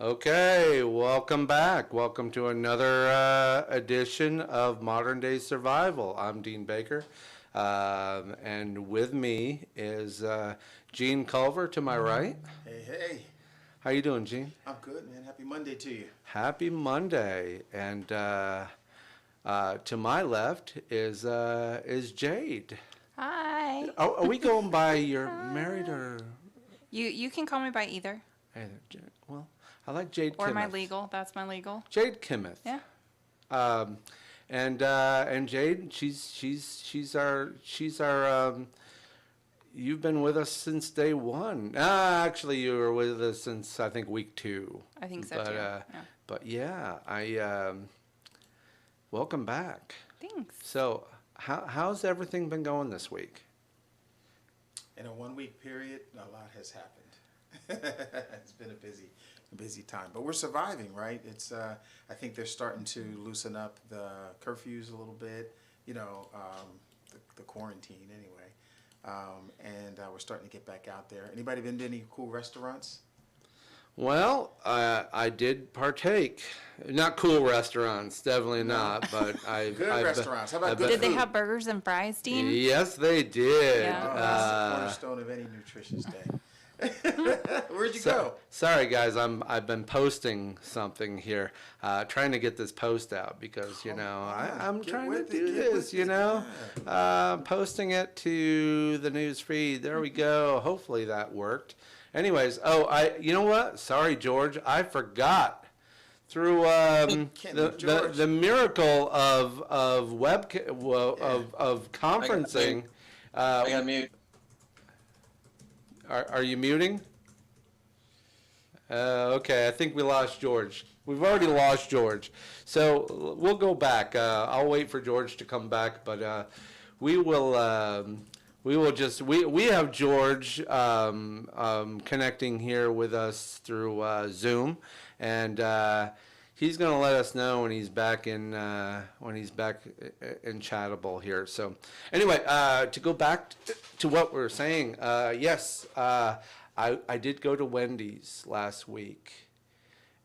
Okay, welcome back. Welcome to another edition of Modern Day Survival. I'm Dean Baker, and with me is Gene Culver to my right. Hey, hey. How you doing, Gene? I'm good, man. Happy Monday to you. Happy Monday. And to my left is Jade. Hi. Are we going by your married or? You can call me by either. Either. Well, I like Jade Or Kimmeth. my legal. That's my legal. Jade Kimmeth. Yeah. And Jade, she's our you've been with us since day one. Actually, you were with us since I think week 2. I think so too. Yeah. But yeah, welcome back. Thanks. So how's everything been going this week? In a 1-week period, a lot has happened. It's been a busy time, but we're surviving, right? It's I think they're starting to loosen up the curfews a little bit, the quarantine anyway, and we're starting to get back out there. Anybody been to any cool restaurants? Well, I did partake. Not cool restaurants, definitely not. But Good restaurants. How about good Did they food? have burgers and fries, Dean? Yes, they did. Yeah. Oh, that's the cornerstone of any nutritious day. Where'd you go? Sorry, guys. I've been posting something here, trying to get this post out because I'm trying to do this. Posting it to the news feed. There we go. Hopefully that worked. Anyways, you know what? Sorry, George. I forgot. Through the miracle of conferencing. I got mute. Are you muting? Okay, I think we lost George. We've already lost George. So we'll go back. I'll wait for George to come back, but we will we have George connecting here with us through Zoom, and he's going to let us know when he's back in Chattable here. So anyway, to go back to what we were saying, yes, I did go to Wendy's last week,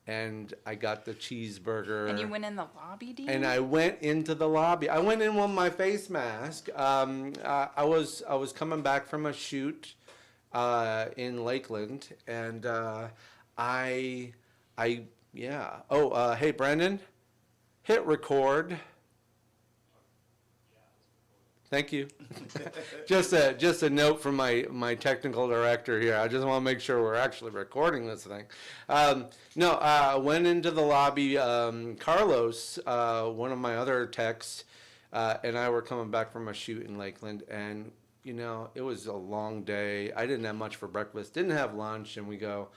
and I got the cheeseburger. And you went in the lobby, Dean? And I went into the lobby. I went in with my face mask. I was coming back from a shoot in Lakeland, and yeah. Oh, hey, Brendan, hit record. Thank you. just a note from my technical director here. I just want to make sure we're actually recording this thing. I went into the lobby. Carlos, one of my other techs, and I were coming back from a shoot in Lakeland, and it was a long day. I didn't have much for breakfast, didn't have lunch, and we go,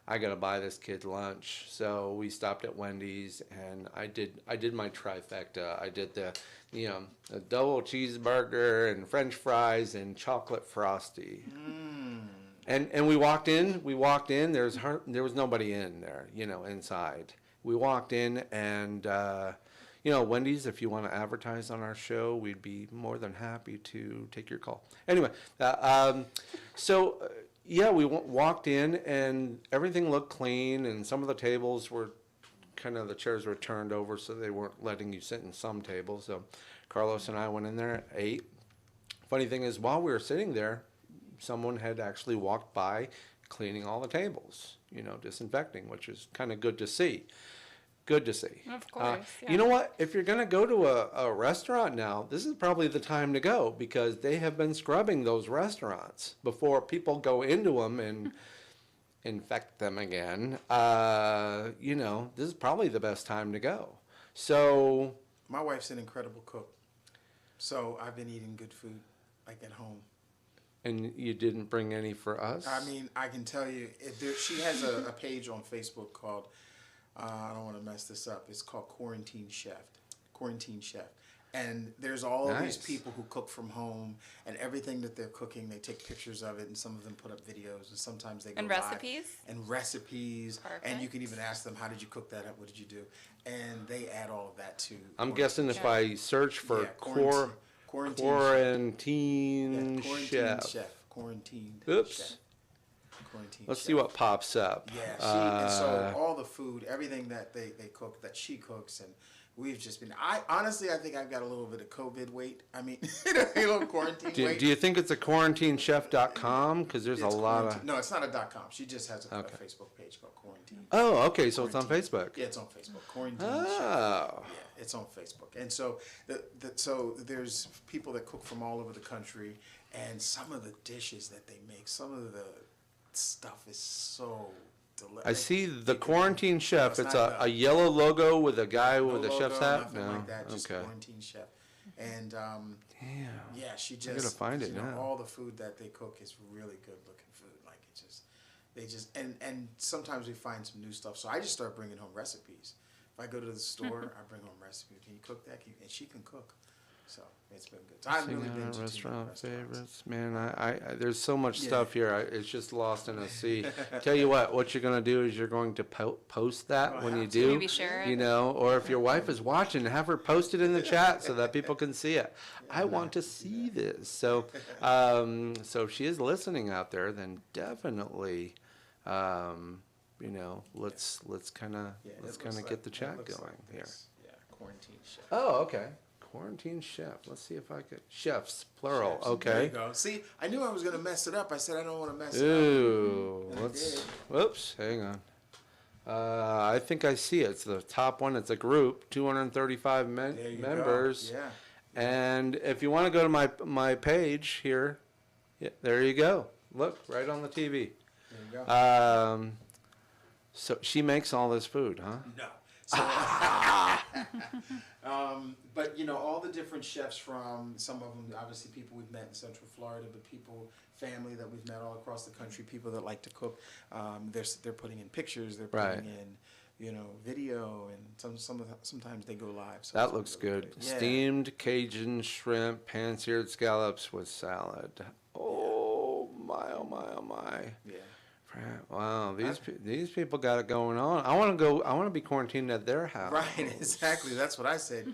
I gotta buy this kid lunch. So we stopped at Wendy's, and I did my trifecta. I did the a double cheeseburger and French fries and chocolate frosty. And we walked in. There was nobody in there, inside. We walked in, and Wendy's, if you want to advertise on our show, we'd be more than happy to take your call. Anyway, yeah, we walked in, and everything looked clean, and some of the tables were the chairs were turned over, so they weren't letting you sit in some tables. So Carlos and I went in there, ate. Funny thing is, while we were sitting there, someone had actually walked by cleaning all the tables, disinfecting, which is kind of good to see. Good to see. Of course. Yeah. You know what? If you're going to go to a restaurant now, this is probably the time to go, because they have been scrubbing those restaurants before people go into them and infect them again. This is probably the best time to go. So My wife's an incredible cook, so I've been eating good food, like at home. And you didn't bring any for us? I mean, I can tell you, she has a page on Facebook called, I don't want to mess this up, it's called Quarantine Chef. And there's all of these people who cook from home, and everything that they're cooking, they take pictures of it, and some of them put up videos, and sometimes they go And live. recipes? And recipes. Perfect. And you can even ask them, how did you cook that up? What did you do? And they add all of that to. I'm guessing if I search for quarantine chef. chef. Quarantine Oops. chef. Quarantine let's Chef. see what pops up. Yeah, and so all the food, everything that they cook, that she cooks, and we've just been. I think I've got a little bit of COVID weight. I mean, a little quarantine weight. Do you think it's a quarantinechef.com? Because there's a It's lot quarantine- of. No, it's not a .com. She just has a Okay. Facebook page called Quarantine. Oh, okay. So it's on Facebook. Yeah, it's on Facebook. Quarantine Chef. Oh. Yeah, it's on Facebook. And so so there's people that cook from all over the country, and some of the dishes that they make, some of the stuff is so delicious. I see the Quarantine Chef. it's It's not a yellow logo with a guy No with a chef's logo, hat. nothing like that, just Okay. Quarantine Chef. And Damn. yeah, she I just gotta find it you know, now. all the food that they cook is really good looking food. Like they just and sometimes we find some new stuff. So I just start bringing home recipes. If I go to the store, I bring home recipes. Can you cook that? And she can cook. So it's been good. So I've Sing really out been our to restaurant restaurants. favorites, man. I there's so much Yeah. stuff here. It's just lost in a sea. Tell you what you're gonna do is you're going to post that Oh, when I you have to. do. Maybe share it. You know, or if your wife is watching, have her post it in the chat so that people can see it. I want to see this. So, so if she is listening out there, then definitely, you know, let's kind of Yeah, it let's looks kind of like- get the it chat looks going like here. this. Yeah, Quarantine Chef. Oh, okay. Quarantine chef. Let's see if I could. Chefs, plural. Chefs. There Okay. you go. See, I knew I was gonna mess it up. I said I don't want to mess it Ooh, And I let's. did. Whoops, hang on. I think I see it. It's the top one. It's a group, 235 up. There you members. Go. Yeah. And if you want to go to my page here, yeah, there you go. Look, right on the TV. There you go. So she makes all this food, huh? No. So, but you know, all the different chefs from some of them, obviously people we've met in Central Florida, but people, family that we've met all across the country, people that like to cook. They're putting in pictures. They're putting Right. in, you know, video, and sometimes they go live. So That it's looks really good. great. Yeah. Steamed Cajun shrimp, pan-seared scallops with salad. Oh my! Oh my! Oh my! Yeah. Wow, these people got it going on. I want to go. I want to be quarantined at their house. Right. Exactly. That's what I said.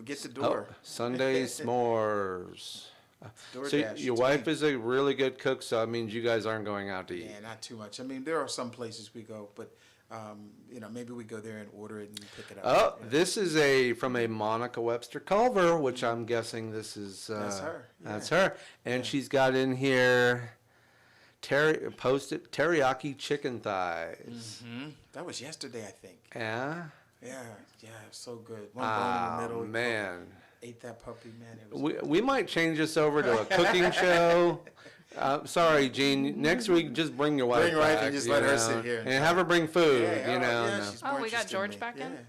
Get the Oh, door. Sunday s'mores. So DoorDash, your it's wife me. is a really good cook, so that means you guys aren't going out to eat. Yeah, not too much. I mean, there are some places we go, but you know, maybe we go there and order it and pick it up. Oh, Yeah. this is from a Monica Webster Culver, which I'm guessing this is. That's her, That's yeah. her, and Yeah. she's got in here. Posted teriyaki chicken thighs. That was yesterday, I think. Yeah. Yeah, so good. One bone in the middle. Man. Ate that puppy, man. It was We might change this over to a cooking show. Sorry, Gene. Next week, just bring your wife Bring your wife and back, just you let her know, sit here and and have her bring food. Yeah, you know. yeah, no. she's Oh, more we got interested George me. back in?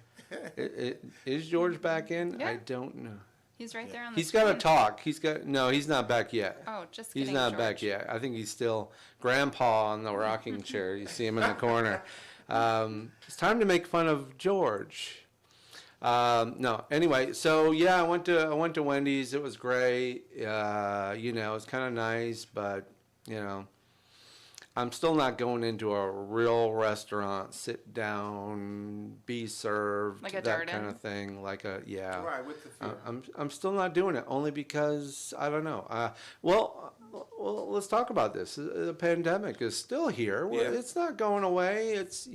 Yeah. Is George back in? Yeah. I don't know. He's right there on the He's got to screen. talk. He's not back yet. Oh, just He's kidding, not George. back yet. I think he's still grandpa on the rocking chair. You see him in the corner. It's time to make fun of George. No, anyway, so yeah, I went to Wendy's. It was great. You know, it's kind of nice, but you know, I'm still not going into a real restaurant, sit down, be served, Like a that kind Darden? of thing. Like a yeah. Right, with the fear. I'm still not doing it only because I don't know. Well, let's talk about this. The pandemic is still here. Yeah. It's not going away. It's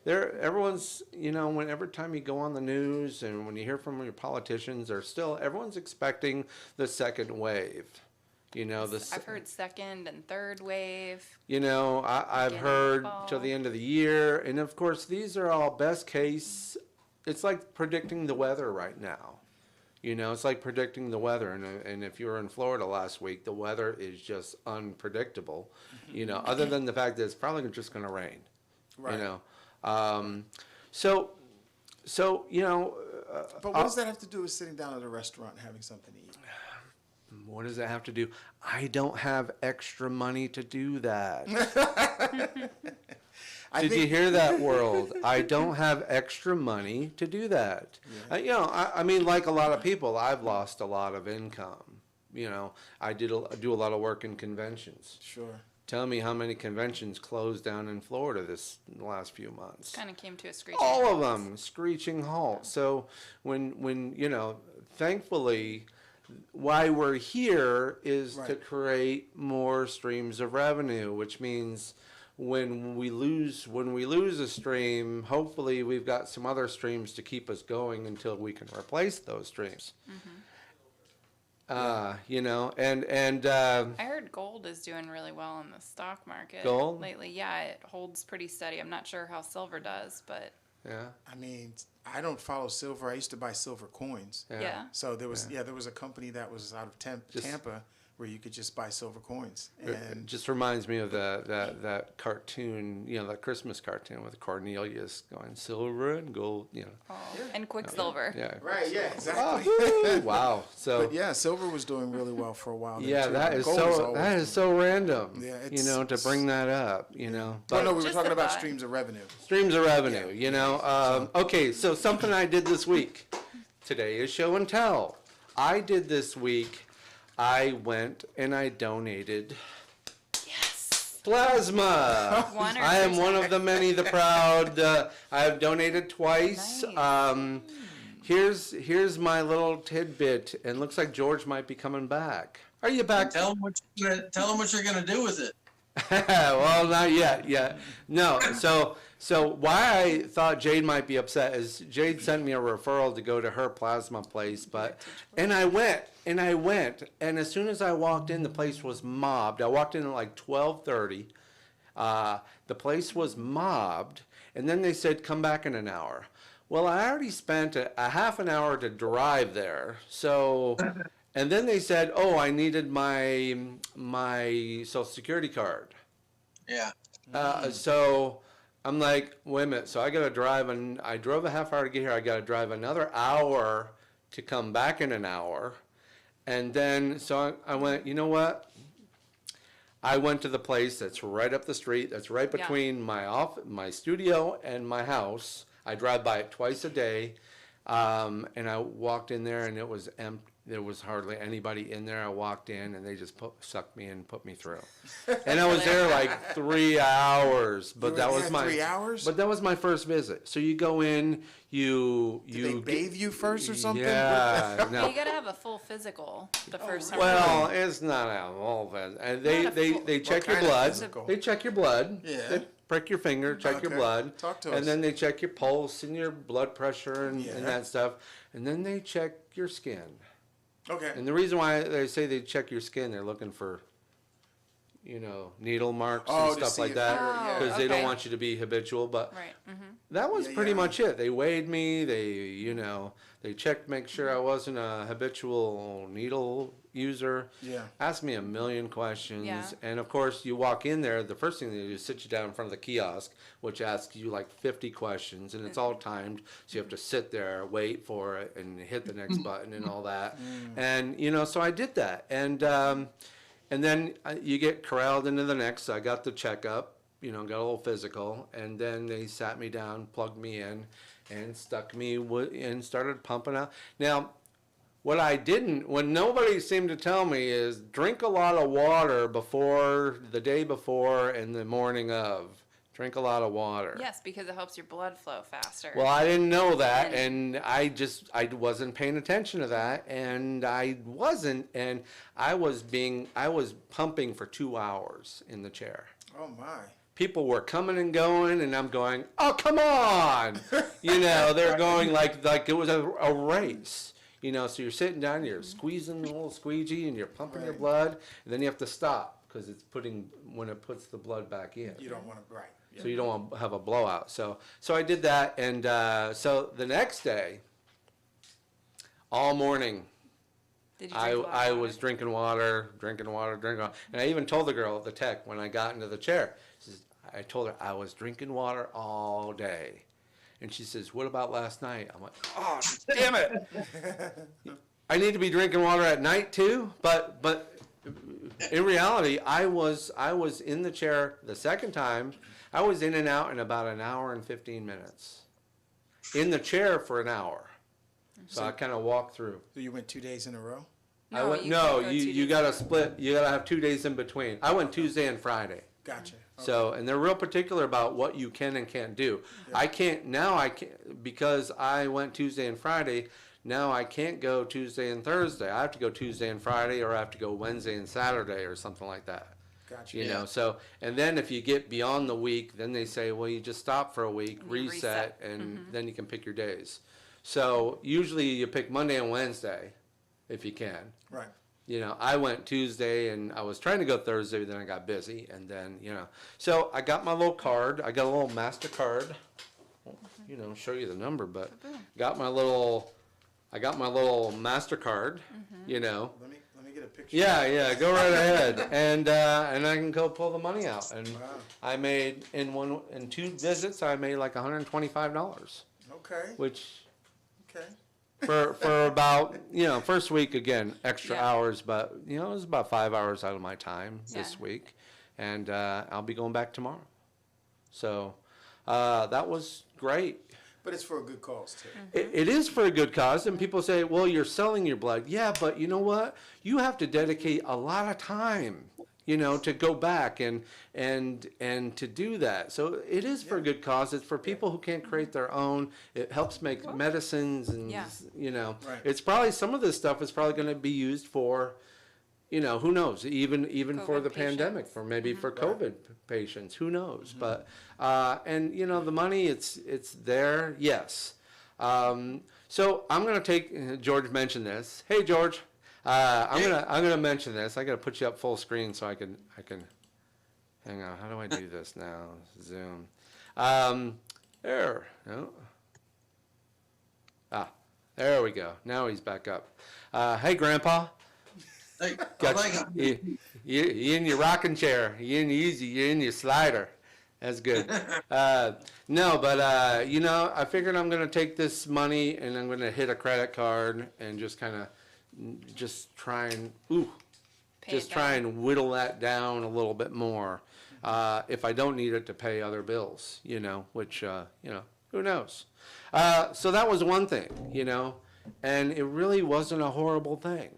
everyone's whenever time you go on the news and when you hear from your politicians, everyone's expecting the second wave. You know I've heard second and third wave. You know, I've Beginning of heard fall. till the end of the year, and of course these are all best case. It's like predicting the weather right now. You know, it's like predicting the weather, and if you were in Florida last week, the weather is just unpredictable. You know, other than the fact that it's probably just going to rain. Right. You know, so you know. But what does that have to do with sitting down at a restaurant and having something to eat? What does that have to do? I don't have extra money to do that. Did you hear that, world? I don't have extra money to do that. Yeah. You know, I mean, like a lot of people, I've lost a lot of income. You know, I do a lot of work in conventions. Sure. Tell me how many conventions closed down in Florida in the last few months. Kind of came to a screeching All of halt. them, screeching halt. So when you know, thankfully, why we're here is to Right. create more streams of revenue, which means when we lose a stream, hopefully we've got some other streams to keep us going until we can replace those streams. You know, and I heard gold is doing really well in the stock market Gold? lately. Yeah, it holds pretty steady. I'm not sure how silver does, but yeah, I mean, I don't follow silver. I used to buy silver coins. yeah. So there was there was a company that was out of Tampa where you could just buy silver coins. It And just reminds me of that cartoon, you know, that Christmas cartoon with Cornelius going silver and gold, you know. Oh, and Quicksilver. Yeah. right, yeah, exactly. Oh, wow. So But yeah, silver was doing really well for a while. there, yeah, too, that but is gold so always so random. Yeah, you it's- know, to bring that up, you know. Well, But no, we were Just talking a about thought. streams of revenue. streams of revenue, you know. Okay, so something I did this week. Today is show and tell. I did this week. I went and I donated Yes. plasma. One or I am two one of the many, the proud. I have donated twice. Nice. Here's my little tidbit, and looks like George might be coming back. Are you back? Tell them what you're gonna do with it. Well, not yet. Yeah, no. So why I thought Jade might be upset is Jade sent me a referral to go to her plasma place, and I went, and as soon as I walked in, the place was mobbed. I walked in at like 12:30. The place was mobbed, and then they said come back in an hour. Well, I already spent a half an hour to drive there, so. And then they said, "Oh, I needed my Social Security card." Yeah. So I'm like, "Wait a minute." So I got to drive, and I drove a half hour to get here. I got to drive another hour to come back in an hour, and then so I went. You know what? I went to the place that's right up the street. That's right Yeah. between my studio, and my house. I drive by it twice a day, and I walked in there, and it was empty. There was hardly anybody in there. I walked in, and they just sucked me in and put me through. And I was there like 3 hours, but were that there was my 3 hours? But that was my first visit. So you go in, Did they you bathe you first or something? Yeah, Well, no. you gotta have a full physical the first time. Well, it's not all of it. And they Not a they full- they check your kind of blood. physical? They check your blood. Yeah. They prick your finger, check your Okay. blood. Talk to and us. then they check your pulse and your blood pressure and Yeah. that stuff. And then they check your skin. Okay. And the reason why they say they check your skin, they're looking for, you know, needle marks Oh, and to stuff see like if that. you're- yeah. Because they don't okay. want you to be habitual. But Right. that was Yeah, pretty yeah. much it. They weighed me. They checked, make sure I wasn't a habitual needle user. Yeah. Asked me a million questions. Yeah. And of course, you walk in there, the first thing they do is sit you down in front of the kiosk, which asks you like 50 questions, and it's all timed. So you have to sit there, wait for it, and hit the next button and all that. And, you know, so I did that. And then you get corralled into the next. So I got the checkup, you know, got a little physical, and then they sat me down, plugged me in, and stuck me and started pumping out. Now, what nobody seemed to tell me is drink a lot of water the day before and the morning of. Drink a lot of water. Yes, because it helps your blood flow faster. Well, I didn't know that, and I wasn't paying attention to that, and I wasn't, and I was pumping for 2 hours in the chair. Oh my. People were coming and going, and I'm going, oh, come on! You know, they're going like it was a race. You know, so you're sitting down, you're squeezing the little squeegee, and you're pumping your Right. blood, and then you have to stop, because when it puts the blood back in. You don't want to, right. So you don't want to have a blowout. So I did that, and so the next day, all morning, Did you drink a lot of I water? was drinking water, and I even told the girl at the tech when I got into the chair. I told her I was drinking water all day, and she says, "What about last night?" I'm like, "Oh, damn it! I need to be drinking water at night too." But in reality, I was in the chair the second time. I was in and out in about an hour and 15 minutes. In the chair for an hour. So I kind of walked through. So you went 2 days in a row? No, you can't go 2 you days. got to split. You got to have 2 days in between. I went Tuesday and Friday. Gotcha. So, and they're real particular about what you can and can't do. I can't, because I went Tuesday and Friday, Now I can't go Tuesday and Thursday. I have to go Tuesday and Friday, or I have to go Wednesday and Saturday, or something like that. Gotcha. You Yeah. know, so, and then if you get beyond the week, then they say, well, you just stop for a week, And you reset, reset. and then you can pick your days. So usually you pick Monday and Wednesday, if you can. Right. You know, I went Tuesday and I was trying to go Thursday, but then I got busy, and then, you know. So I got my little card. I got a little MasterCard. You know, show you the number, but got my little, I got my little MasterCard, you know. Let me get a picture. Yeah, go right ahead, and I can go pull the money out. And Wow. I made in 2 visits, I made like $125, Okay. which Okay. for about, you know, first week again, extra Yeah. hours, but you know, it was about 5 hours out of my time this Yeah. week, and I'll be going back tomorrow. So that was great. But it's for a good cause too. It is for a good cause, and people say, well, you're selling your blood. Yeah, but you know what? You have to dedicate a lot of time, you know, to go back and to do that. So it is for a good cause. It's for people who can't create their own. It helps make medicines, and Yeah. you know, Right. it's probably, some of this stuff is probably going to be used for, you know, who knows, even for COVID the pandemic, patients. for maybe for Right. COVID patients, who knows? But and you know, the money, it's there, yes. So I'm gonna take, George mentioned this. Hey, George, I'm gonna mention this. I gotta put you up full screen so I can. Hang on, how do I do this now? Zoom. There. No. There we go. Now he's back up. Hey, Grandpa. Hey, I Got like you, you in your rocking chair. You in your slider. That's good. No, but you know, I figured I'm gonna take this money and I'm gonna hit a credit card and just kind of just try and Pay it just try down. and whittle that down a little bit more. If I don't need it to pay other bills, you know, which you know, who knows? So that was one thing, you know, and it really wasn't a horrible thing.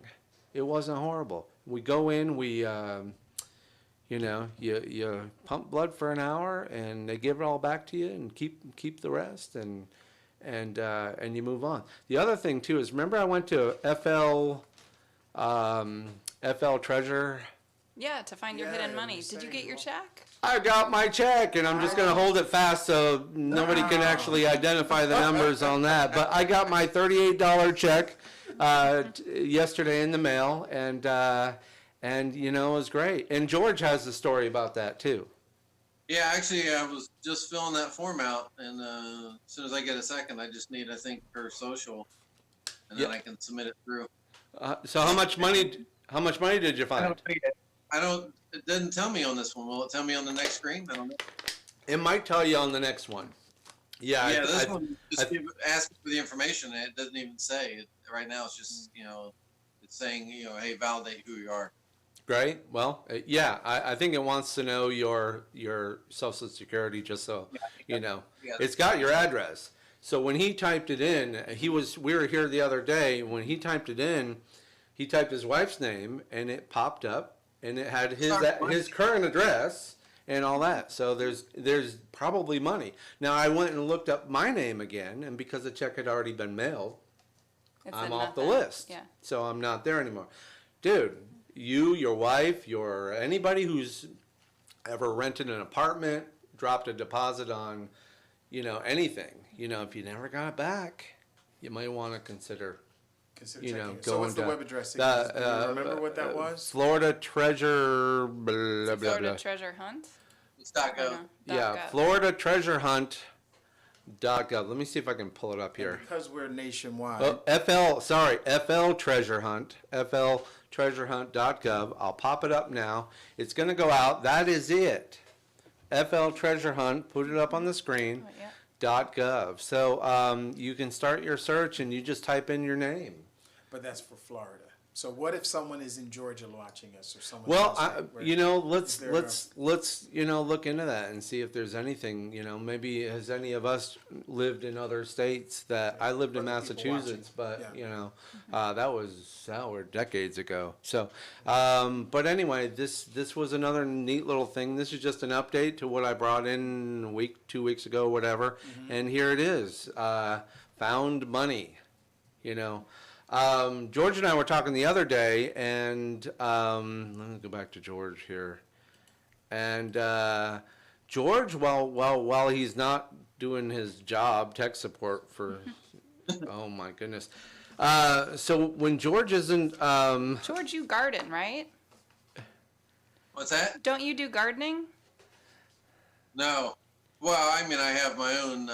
It wasn't horrible. We go in, you know, you pump blood for an hour, and they give it all back to you, and keep the rest, and you move on. The other thing too is, remember I went to FL Treasure. Yeah, to find your Yeah, hidden you money. were Did you saying, get your well- check? I got my check, and I'm just gonna hold it fast so nobody can actually identify the numbers on that. But I got my $38 check yesterday in the mail, and you know, it was great. And George has the story about that too. Yeah, actually, I was just filling that form out, and as soon as I get a second, I just need, I think, her social, and then Yeah. I can submit it through. So how much money did you find? I don't. It doesn't tell me on this one. Will it tell me on the next screen? I don't know. It might tell you on the next one. Yeah, Yeah, this I- one just asks for the information, and it doesn't even say. Right now, it's just, you know, it's saying, you know, hey, validate who you are. Great. Well, yeah, I think it wants to know your social security, just so you know. Yeah. It's got your address. So when he typed it in, we were here the other day. When he typed it in, he typed his wife's name, and it popped up, and it had his current address and all that. So there's probably money. Now I went and looked up my name again, and because the check had already been mailed, It I'm said off the nothing. list. Yeah. So I'm not there anymore. Dude, you, your wife, anybody who's ever rented an apartment, dropped a deposit on, you know, anything, you know, if you never got it back, you might want to consider, Consider you checking know, it. So going what's the to web address again? Do you remember what that uh, was? Florida Treasure, blah, blah, Florida blah. Treasure Hunt? It's .gov. Or no? Yeah, .gov. Florida Treasure Hunt. .gov. Let me see if I can pull it up And here. because we're nationwide. Oh, FL Treasure Hunt, fltreasurehunt.gov. I'll pop it up now. It's going to go out. That is it. FL Treasure Hunt, put it up on the screen, Oh, yeah. .gov. So you can start your search and you just type in your name. But that's for Florida. So what if someone is in Georgia watching us, or someone? Well, else where- you know, let's there you know, look into that and see if there's anything. You know, maybe has any of us lived in other states? That I lived in Other people Massachusetts, but watching. you know, that were decades ago. So, but anyway, this was another neat little thing. This is just an update to what I brought in 2 weeks ago, whatever. Mm-hmm. And here it is, found money. you know. George and I were talking the other day, and let me go back to George here. And George, while he's not doing his job, tech support for, oh my goodness. So when George isn't, George, you garden, right? What's that? Don't you do gardening? No. Well, I mean, I have my own.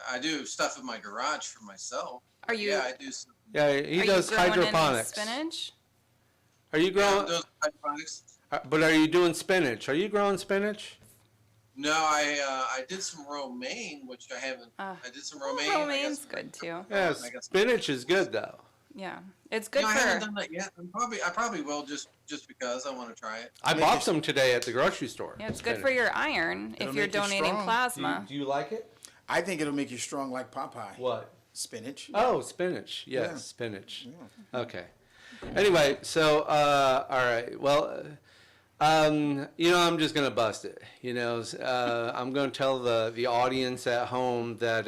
I do stuff in my garage for myself. Are you? Yeah, I do. Some, yeah, he Are does you growing any hydroponics. spinach? Are you yeah, growing? I'm doing hydroponics. But are you doing spinach? Are you growing spinach? No, I did some romaine, which I haven't. I did some romaine. I got Romaine's some- good too. Yeah, I got some- spinach is good though. Yeah, it's good No, I haven't for. done that yet. I probably will just because I want to try it. I Make bought it- some today at the grocery store. Yeah, it's good for spinach. your iron It'll if you're make you donating strong. plasma. Do you like it? I think it'll make you strong like Popeye. What? Spinach. Oh, spinach. Yes, Yeah. spinach. Okay. Anyway, so all right. Well, you know, I'm just gonna bust it. You know, I'm gonna tell the audience at home that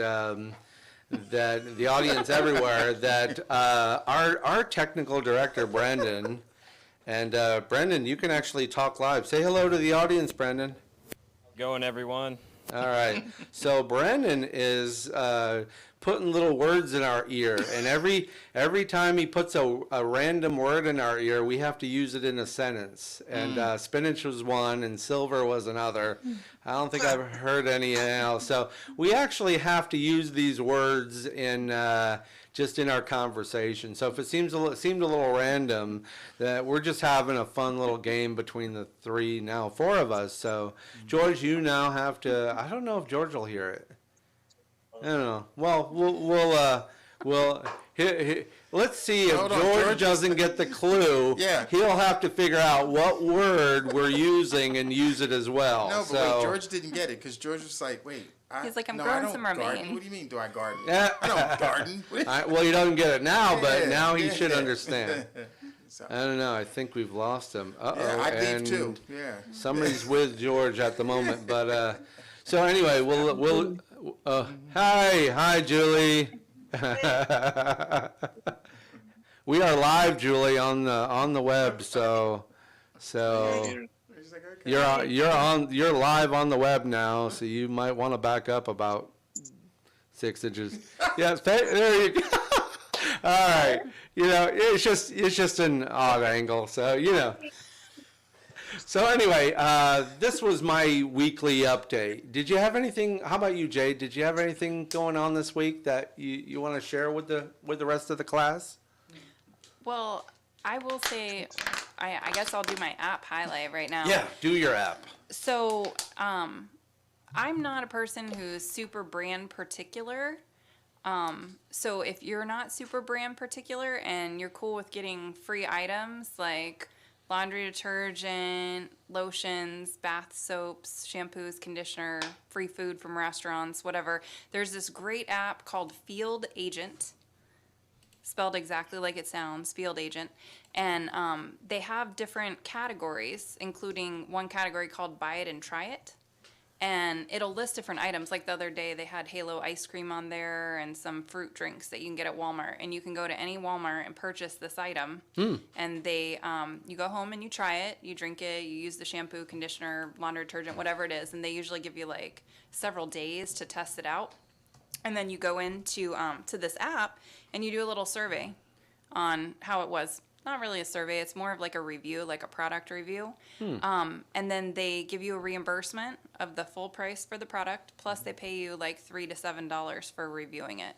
that the audience everywhere that our technical director Brendan and Brendan, you can actually talk live. Say hello to the audience, Brendan. Going, everyone. All right. So Brandon is putting little words in our ear, and every time he puts a random word in our ear, we have to use it in a sentence. And spinach was one, and silver was another. I don't think I've heard any else. So we actually have to use these words in just in our conversation. So if it seemed a little random, that we're just having a fun little game between the four of us. So George, you now have to. I don't know if George will hear it. I don't know. Well, let's see if Hold on, George George. doesn't get the clue. Yeah. He'll have to figure out what word we're using and use it as well. No, but so, wait, George didn't get it because George was like, wait. He's like, I'm I growing don't some garden. romaine. What do you mean, do I garden? Yeah. I don't garden. Well, he doesn't get it now, but Yeah, now he yeah. should understand. So, I don't know. I think we've lost him. Uh-oh. yeah, I believe and too. Yeah. Somebody's with George at the moment, but so anyway, we'll hi Julie. We are live, Julie, on the web. So He's like, okay. you're live on the web now. So you might want to back up about 6 inches. Yes, there you go. All right. You know, it's just an odd angle. So you know. So anyway, this was my weekly update. Did you have anything? How about you, Jade? Did you have anything going on this week that you want to share with the rest of the class? Well, I will say, I guess I'll do my app highlight right now. Yeah, do your app. So, I'm not a person who's super brand particular. So if you're not super brand particular and you're cool with getting free items like laundry detergent, lotions, bath soaps, shampoos, conditioner, free food from restaurants, whatever, there's this great app called Field Agent. Spelled exactly like it sounds, Field Agent. And they have different categories, including one category called Buy It and Try It. And it'll list different items. Like the other day, they had Halo ice cream on there and some fruit drinks that you can get at Walmart. And you can go to any Walmart and purchase this item. And they, you go home and you try it, you drink it, you use the shampoo, conditioner, laundry detergent, whatever it is. And they usually give you like several days to test it out. And then you go into to this app and you do a little survey on how it was. Not really a survey, it's more of like a review, like a product review. And then they give you a reimbursement of the full price for the product, plus they pay you like $3 to $7 for reviewing it.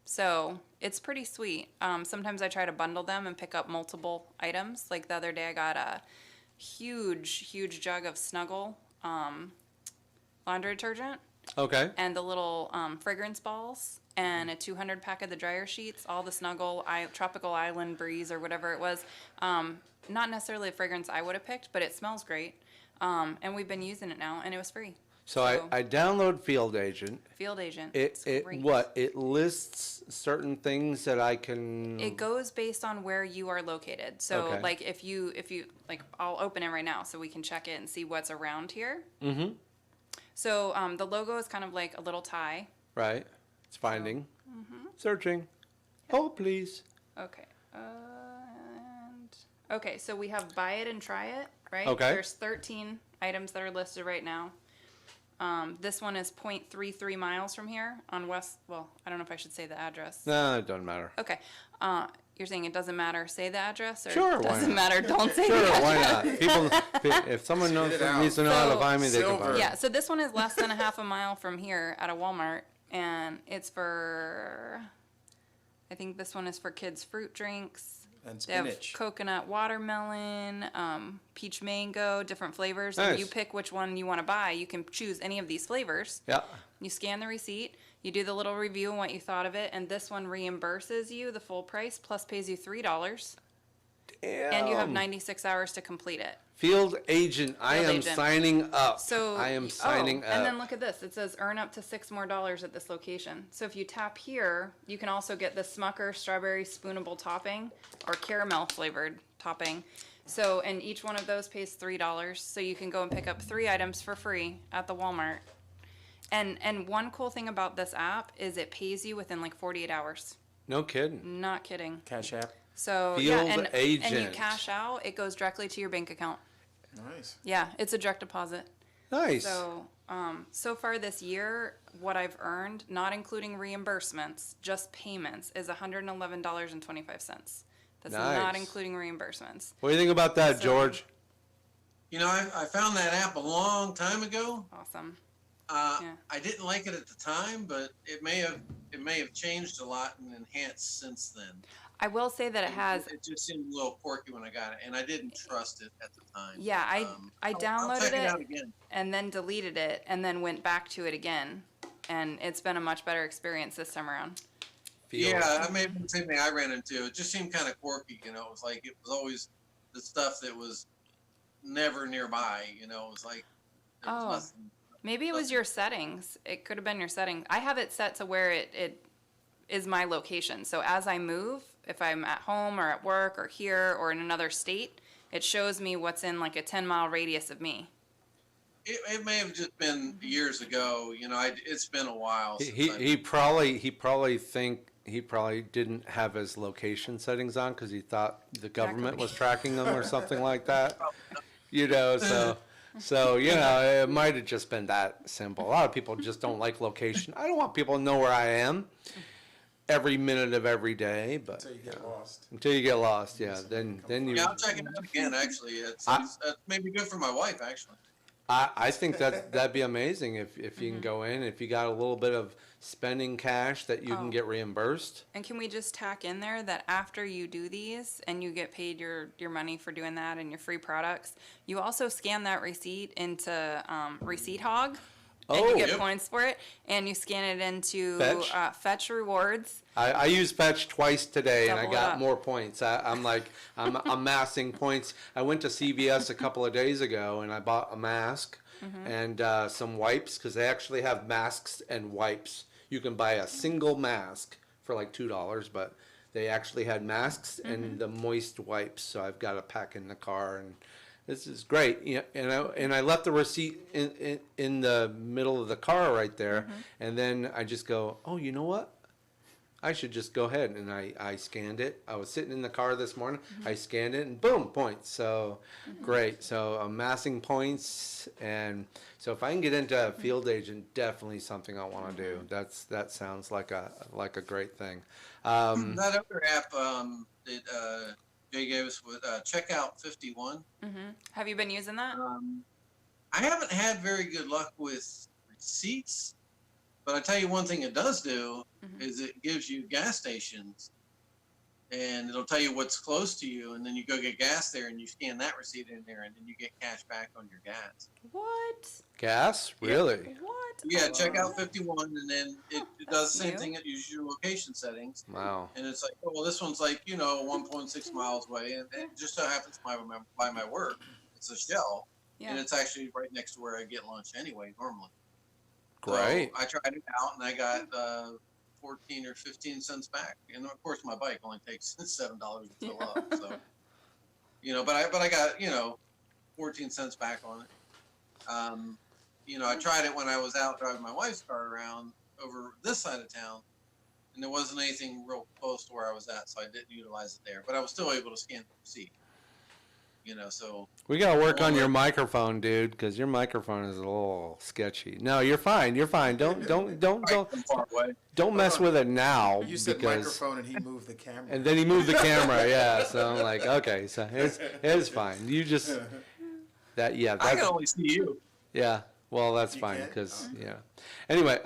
So it's pretty sweet. Sometimes I try to bundle them and pick up multiple items. Like the other day I got a huge jug of Snuggle laundry detergent. Okay. And the little fragrance balls and a 200 pack of the dryer sheets, all the Snuggle Tropical Island Breeze or whatever it was. Not necessarily a fragrance I would have picked, but it smells great. And we've been using it now, and it was free. So I download Field Agent. Field Agent. It great. it lists certain things that I can. It goes based on where you are located. So Okay. like if you like, I'll open it right now so we can check it and see what's around here. Mm-hmm. So the logo is kind of like a little tie. Right. It's finding. Searching. Hold, please. Okay. And okay, so we have buy it and try it, right? Okay. There's 13 items that are listed right now. This one is 0.33 miles from here on West. Well, I don't know if I should say the address. No, it doesn't matter. Okay. You're saying it doesn't matter, say the address, or Sure, it why doesn't not? matter, don't say Sure, the address. why not? People, if someone knows, Spit it out. needs to know how to So- find me, they can Silver. find me. Yeah, so this one is less than a half a mile from here at a Walmart, and it's for, I think this one is for kids' fruit drinks. And They have spinach. coconut watermelon, peach mango, different flavors, and you Nice. pick which one you want to buy. You can choose any of these flavors. Yeah. You scan the receipt, you do the little review on what you thought of it, and this one reimburses you the full price plus pays you $3, and you have Damn. 96 hours to complete it. Field agent, I Field am agent. signing up. So I am signing And then up. look at this. It says earn up to $6 more at this location. So if you tap here, you can also get the Smucker strawberry spoonable topping or caramel flavored topping. So and each one of those pays $3. So you can go and pick up 3 items for free at the Walmart. And one cool thing about this app is it pays you within like 48 hours. No kidding. Not kidding. Cash App. So Field yeah, and you agent. cash out, it goes directly to your bank account. Nice. Yeah, it's a direct deposit. Nice. So, so far this year, what I've earned, not including reimbursements, just payments, is $111.25. That's not Nice. including reimbursements. What do you think about that, So- George? You know, I found that app a long time ago. Awesome. Yeah. I didn't like it at the time, but it may have changed a lot and enhanced since then. I will say that it has. It just seemed a little quirky when I got it, and I didn't trust it at the time. Yeah, I I'll downloaded check it out again. and then deleted it and then went back to it again, and it's been a much better experience this time around. Field. Yeah, that may have been the same thing I ran into. It just seemed kind of quirky, you know. It was like it was always the stuff that was never nearby, you know. It was like there was Oh. nothing. Maybe it was your settings. It could have been your settings. I have it set to where it is my location. So as I move, if I'm at home or at work or here or in another state, it shows me what's in like a 10-mile radius of me. It may have just been years ago, you know. It's been a while. Since He probably didn't have his location settings on because he thought the government was tracking him or something like that. You know, so you know, it might have just been that simple. A lot of people just don't like location. I don't want people to know where I am every minute of every day, but Until you get lost. until you get lost, yeah, then you. Yeah, I'll check it out again. Actually, it's maybe good for my wife. Actually, I think that'd be amazing if you can go in, if you got a little bit of spending cash that you can Oh. get reimbursed. And can we just tack in there that after you do these and you get paid your money for doing that and your free products, you also scan that receipt into Receipt Hog. And Oh. you get Yep. points for it, and you scan it into Fetch? Fetch Rewards. I used Fetch twice today and I Double got up. more points. I'm amassing points. I went to CVS a couple of days ago and I bought a mask and some wipes because they actually have masks and wipes. You can buy a single mask for like $2, but they actually had masks and the moist wipes. So I've got a pack in the car and this is great. Yeah, and I left the receipt in the middle of the car right there, and then I just go, oh, you know what? I should just go ahead, and I scanned it. I was sitting in the car this morning. I scanned it, and boom, points. So great. So amassing points, and so if I can get into field agent, definitely something I want to do. That sounds like a great thing. that other app that Jay gave us with Checkout 51. Have you been using that? I haven't had very good luck with receipts, but I tell you one thing it does do is it gives you gas stations, and it'll tell you what's close to you, and then you go get gas there, and you scan that receipt in there, and then you get cash back on your gas. What? Gas, really? What? Yeah, Oh. Checkout 51, and then it does the same new. thing. It uses your location settings. Wow. And it's like, oh, well, this one's like, 1.6 miles away, and it just so happens by my work, it's a Shell, and Yeah. it's actually right next to where I get lunch anyway, normally. Great. So I tried it out, and I got 14 or 15 cents back. And of course, my bike only takes $7 to fill up. So, but I got 14 cents back on it. I tried it when I was out driving my wife's car around over this side of town, and there wasn't anything real close to where I was at, so I didn't utilize it there. But I was still able to scan the receipt. So We gotta work on Well, your microphone, dude, because your microphone is a little sketchy. No, you're fine. You're fine. I'm far away. Don't mess with it now You said because. microphone and he moved the camera. And then he moved the camera. Yeah, so I'm like, okay, so it's fine. You just that yeah I can that's only see you. yeah. Well, that's You fine can? because yeah. Anyway,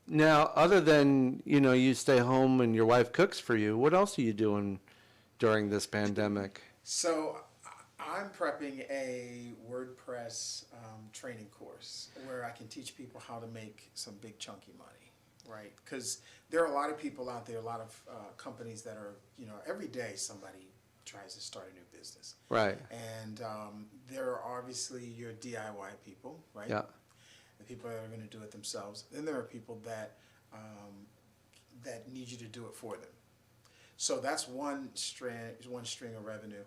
now other than you stay home and your wife cooks for you, what else are you doing during this pandemic? So I'm prepping a WordPress training course where I can teach people how to make some big chunky money, right? Because there are a lot of people out there, a lot of companies that are, every day somebody tries to start a new business. Right. And there are obviously your DIY people, right? Yeah. The people that are going to do it themselves. Then there are people that that need you to do it for them. So that's one string of revenue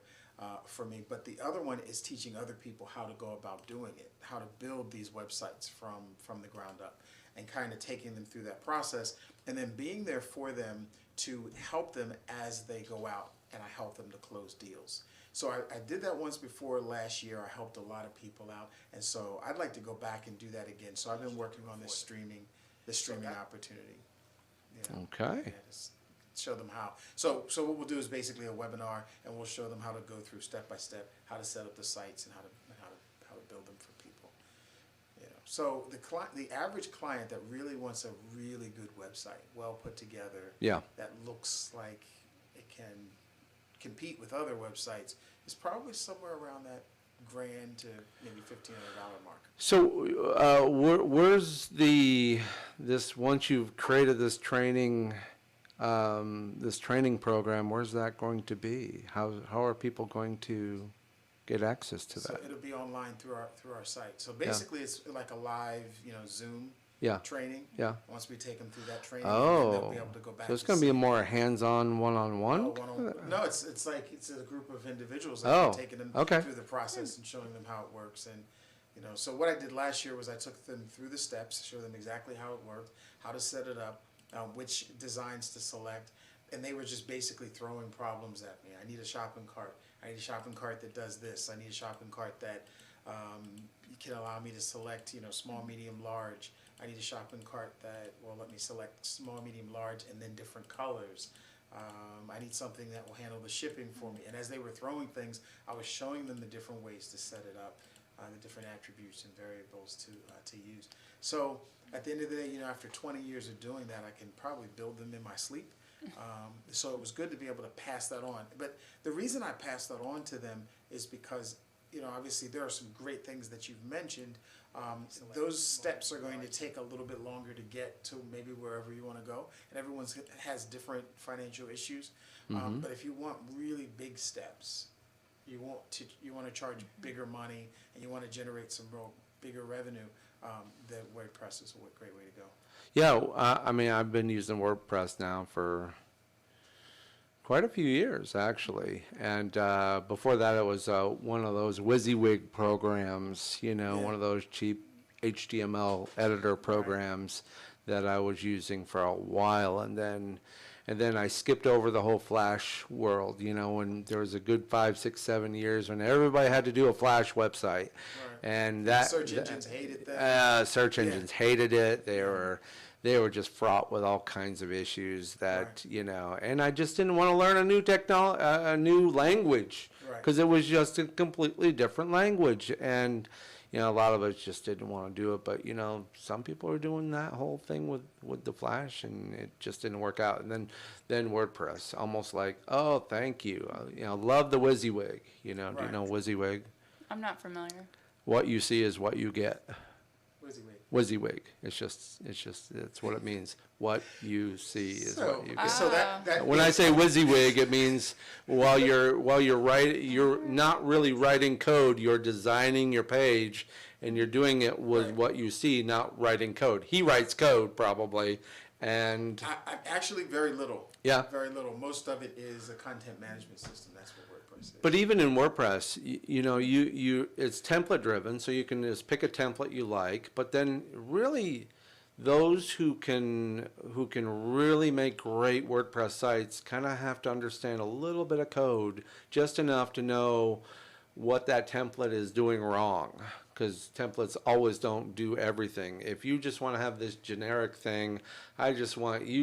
for me. But the other one is teaching other people how to go about doing it, how to build these websites from the ground up, and kind of taking them through that process, and then being there for them to help them as they go out, and I help them to close deals. So I did that once before last year. I helped a lot of people out, and so I'd like to go back and do that again. So I've been working on this streaming opportunity. Yeah. Okay. Yeah, just show them how. So what we'll do is basically a webinar, and we'll show them how to go through step by step, how to set up the sites, and how to build them for people. So the average client that really wants a really good website, well put together, Yeah. that looks like it can compete with other websites, is probably somewhere around that $1,000 to maybe $1,500 mark. So where's this once you've created this training program? Where's that going to be? How are people going to get access to So that? it'll be online through our site. So basically, it's like a live, Zoom Yeah. training. Yeah. Once we take them through that training, and then they'll Oh, be able to go back. so it's and going to be a see- more hands-on, one-on-one? No, it's like it's a group of individuals. Oh, Like taking them okay. through the process and showing them how it works. And so what I did last year was I took them through the steps, showed them exactly how it worked, how to set it up, which designs to select, and they were just basically throwing problems at me. I need a shopping cart. I need a shopping cart that does this. I need a shopping cart that can allow me to select, small, medium, large. I need a shopping cart that will let me select small, medium, large, and then different colors. I need something that will handle the shipping for me. And as they were throwing things, I was showing them the different ways to set it up, the different attributes and variables to use. So at the end of the day, after 20 years of doing that, I can probably build them in my sleep. So it was good to be able to pass that on. But the reason I passed that on to them is because, obviously there are some great things that you've mentioned. Those steps are going to take a little bit longer to get to maybe wherever you want to go. And everyone has different financial issues. But if you want really big steps, you want to charge bigger money, and you want to generate some real bigger revenue, the WordPress is a great way to go. Yeah, I mean, I've been using WordPress now for quite a few years, actually. And before that, it was one of those WYSIWYG programs, one of those cheap HTML editor programs that I was using for a while. And then I skipped over the whole Flash world, when there was a good 5, 6, 7 years when everybody had to do a Flash website. And that Search engines hated that. Search engines hated it. They were just fraught with all kinds of issues that and I just didn't want to learn a new language because it was just a completely different language, and a lot of us just didn't want to do it. But some people are doing that whole thing with the Flash, and it just didn't work out. And then WordPress, almost like, oh, thank you, love the WYSIWYG. Do you know WYSIWYG? I'm not familiar. What you see is what you get. WYSIWYG. WYSIWYG. It's what it means. What you see is what you get. So that When I say WYSIWYG, it means while you're writing, you're not really writing code. You're designing your page, and you're doing it with what you see, not writing code. He writes code probably, and I actually very little. Yeah. Very little. Most of it is a content management system. That's what WordPress is. but even in WordPress, you it's template driven, so you can just pick a template you like. But then really, those who can really make great WordPress sites kind of have to understand a little bit of code, just enough to know what that template is doing wrong, because templates always don't do everything. If you just want to have this generic thing, I'm just going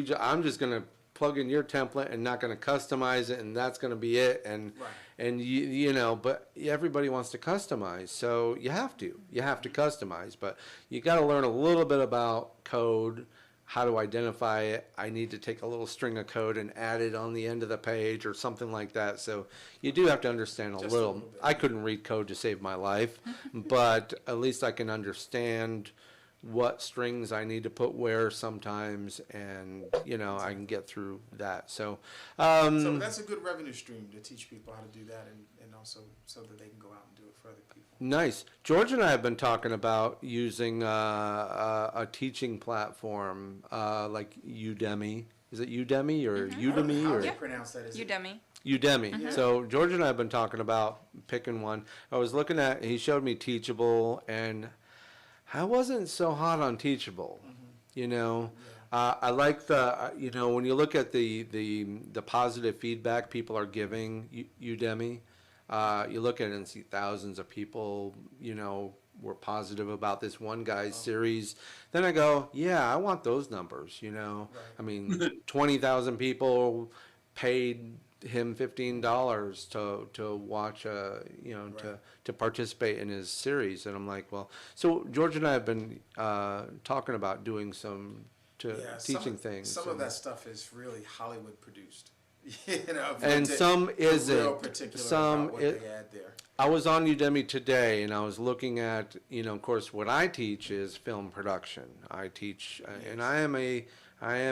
to plug in your template and not going to customize it, and that's going to be it. And Right. and you know, but everybody wants to customize, so you have to customize, but you got to learn a little bit about code, how to identify it. I need to take a little string of code and add it on the end of the page or something like that. So you do have to understand Just a little. little bit. I couldn't read code to save my life, but at least I can understand what strings I need to put where sometimes, and you know, I can get through that. So, So that's a good revenue stream to teach people how to do that, and also so that they can go out and do it for other people. nice. George and I have been talking about using a teaching platform like Udemy. Is it Udemy or Udemy How or do you pronounce that? Is it- Udemy. Udemy? So George and I have been talking about picking one. I was looking at. He showed me Teachable, and I wasn't so hot on Teachable. You know, I like the you know, when you look at the positive feedback people are giving Udemy. You look at it and see thousands of people, you know, were positive about this one guy's series. Then I go, yeah, I want those numbers, you know. Right. I mean, 20,000 people paid him $15 to watch, you know, to participate in his series. And I'm like, well, so George and I have been talking about doing some teaching things. Some of that stuff is really Hollywood produced. You know, And some they're real isn't. particular Some about what they add there. I was on Udemy today, and I was looking at, you know, of course, what I teach is film production. I teach, and I am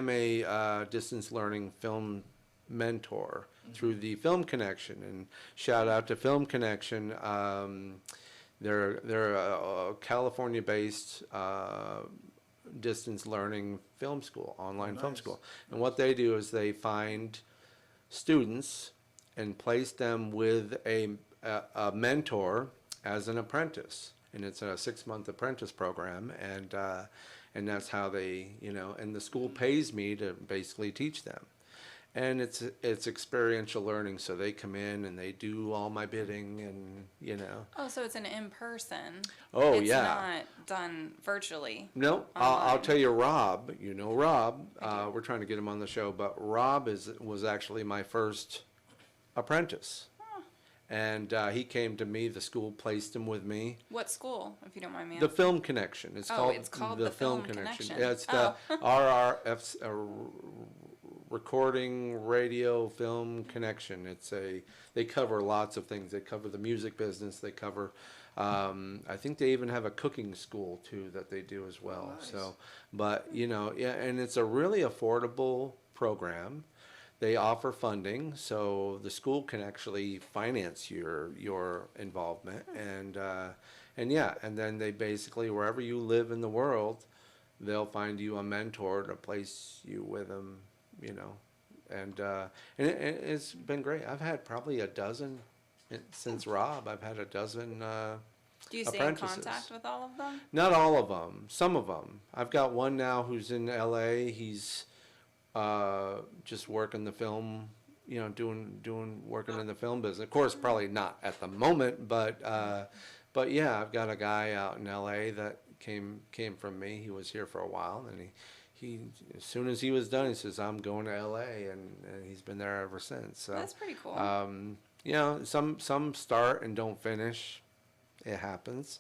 a distance learning film mentor through the Film Connection. And shout out to Film Connection. They're a California-based distance learning film school, online film Nice. school. And what they do is they find students and place them with a mentor as an apprentice, and it's a 6-month apprentice program, and that's how they, you know, and the school pays me to basically teach them, and it's experiential learning. So they come in and they do all my bidding, and you know. Oh, so it's an in-person. Oh, it's yeah. not done virtually. No, I'll Online. tell you, Rob. You know Rob. We're trying to get him on the show, but Rob was actually my first apprentice, and he came to me. The school placed him with me. What school, if you don't mind me The asking? Film Connection. It's Oh, it's called the Film Connection. Yeah, it's Oh. the RRF Recording Radio Film Connection. They cover lots of things. They cover the music business. They cover. I think they even have a cooking school too that they do as well. nice. So, but you know, yeah, and it's a really affordable program. They offer funding, so the school can actually finance your involvement, and yeah, and then they basically, wherever you live in the world, they'll find you a mentor to place you with them, you know, and it's been great. I've had probably a dozen since Rob. I've had a dozen. Do you stay in apprentices. contact with all of them? Not all of them. Some of them. I've got one now who's in LA. He's just working the film, you know, working in the film business. Of course, probably not at the moment, but yeah, I've got a guy out in LA that came from me. He was here for a while, and he as soon as he was done, he says, "I'm going to LA," and he's been there ever since. So, That's pretty cool. you know, some start and don't finish. It happens.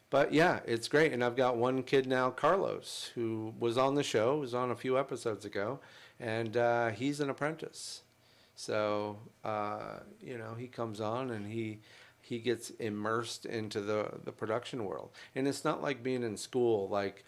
But yeah, it's great. And I've got one kid now, Carlos, who was on the show, was on a few episodes ago, and he's an apprentice. So, you know, he comes on and he gets immersed into the production world. And it's not like being in school, like,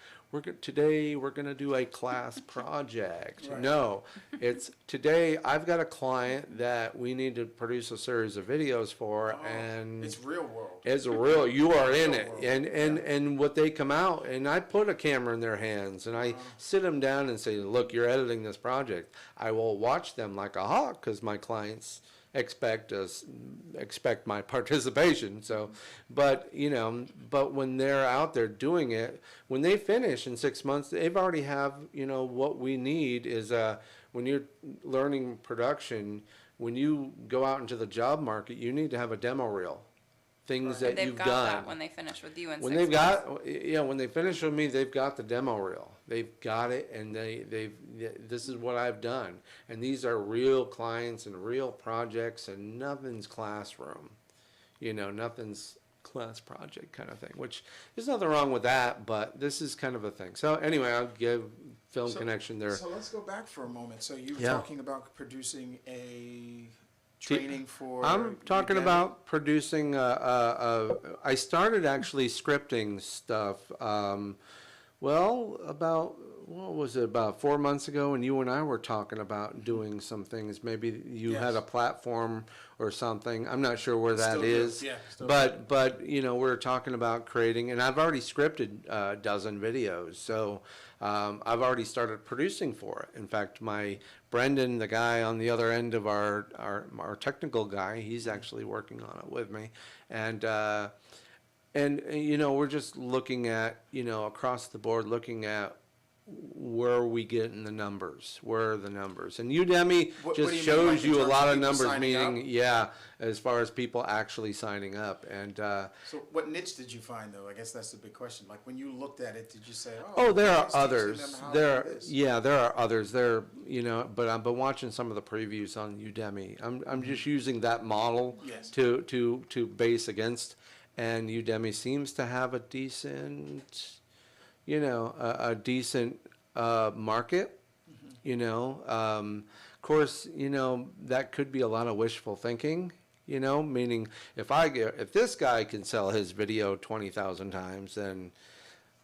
today we're going to do a class project. Right. No, it's today I've got a client that we need to produce a series of videos for, Oh, and it's real world. it's a real, you are in Real it. world. And what they come out, and I put a camera in their hands, and I sit them down and say, look, you're editing this project. I will watch them like a hawk, because my clients expect my participation. So, but but when they're out there doing it, when they finish in 6 months, they've already have what we need is when you're learning production, when you go out into the job market, you need to have a demo reel, things that They've you've got done. that when they finish with you in When 6 they've months. got, when they finish with me, they've got the demo reel. They've got it, and this is what I've done. And these are real clients and real projects, and nothing's classroom. Nothing's class project kind of thing, which there's nothing wrong with that, but this is kind of a thing. So anyway, I'll give Film Connection their. So let's go back for a moment. So you were Yeah. talking about producing a training for. I'm talking Udemy? about producing. I started actually scripting stuff. About what was it? About 4 months ago, and you and I were talking about doing some things. Maybe you had a Yes. platform or something. I'm not sure where that Still do. is. Yeah, still But we're talking about creating, and I've already scripted a dozen videos. So I've already started producing for it. In fact, my Brendan, the guy on the other end of our technical guy, he's actually working on it with me, and we're just looking at across the board, looking at where are we getting the numbers, where are the numbers, and Udemy What just do you mean, shows like, in you a terms lot of of people numbers, signing meaning up? as far as people actually signing up, and So what niche did you find though? I guess that's the big question. Like when you looked at it, did you say, oh, there are he's teaching others. them how to There, do this? there are others. There, but I've been watching some of the previews on Udemy. I'm just using that model Yes. to base against, and Udemy seems to have a decent, a decent market. Of course, that could be a lot of wishful thinking. Meaning if this guy can sell his video 20,000 times, then